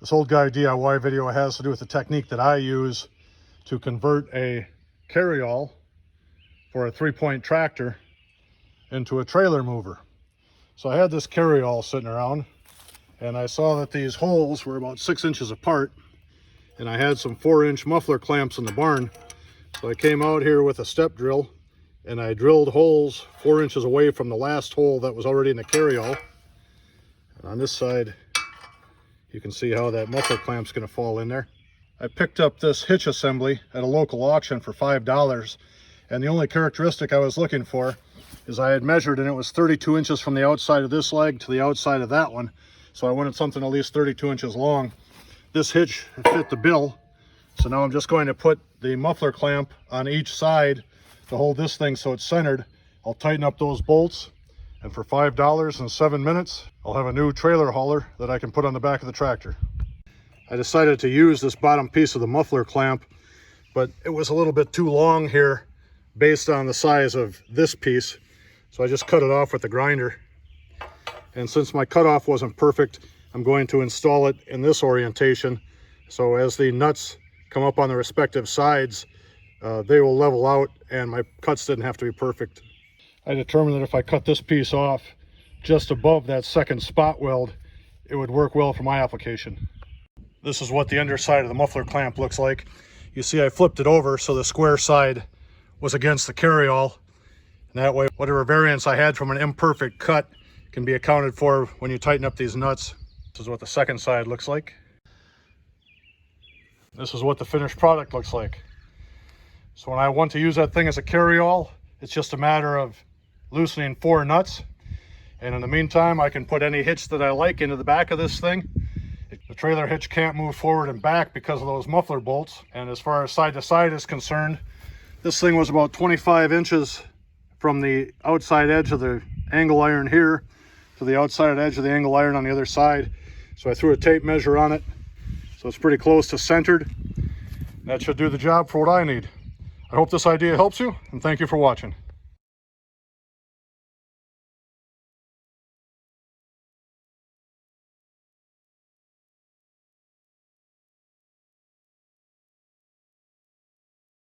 This old guy DIY video has to do with the technique that I use to convert a carry-all for a 3-point tractor into a trailer mover. So I had this carry-all sitting around and I saw that these holes were about 6 inches apart, and I had some 4-inch muffler clamps in the barn. So I came out here with a step drill and I drilled holes 4 inches away from the last hole that was already in the carry-all. And on this side, you can see how that muffler clamp's going to fall in there. I picked up this hitch assembly at a local auction for $5, and the only characteristic I was looking for is I had measured and it was 32 inches from the outside of this leg to the outside of that one. So I wanted something at least 32 inches long. This hitch fit the bill, so now I'm just going to put the muffler clamp on each side to hold this thing so it's centered. I'll tighten up those bolts, and for $5 in 7 minutes, I'll have a new trailer hauler that I can put on the back of the tractor. I decided to use this bottom piece of the muffler clamp, but it was a little bit too long here based on the size of this piece, so I just cut it off with the grinder. And since my cutoff wasn't perfect, I'm going to install it in this orientation, so as the nuts come up on the respective sides, they will level out and my cuts didn't have to be perfect. I determined that if I cut this piece off just above that second spot weld, it would work well for my application. This is what the underside of the muffler clamp looks like. You see I flipped it over so the square side was against the carry-all, and that way whatever variance I had from an imperfect cut can be accounted for when you tighten up these nuts. This is what the second side looks like. This is what the finished product looks like. So when I want to use that thing as a carry-all, it's just a matter of loosening 4 nuts, and in the meantime I can put any hitch that I like into the back of this thing. The trailer hitch can't move forward and back because of those muffler bolts, and as far as side to side is concerned, this thing was about 25 inches from the outside edge of the angle iron here to the outside edge of the angle iron on the other side. So I threw a tape measure on it, so it's pretty close to centered. That should do the job for what I need. I hope this idea helps you, and thank you for watching.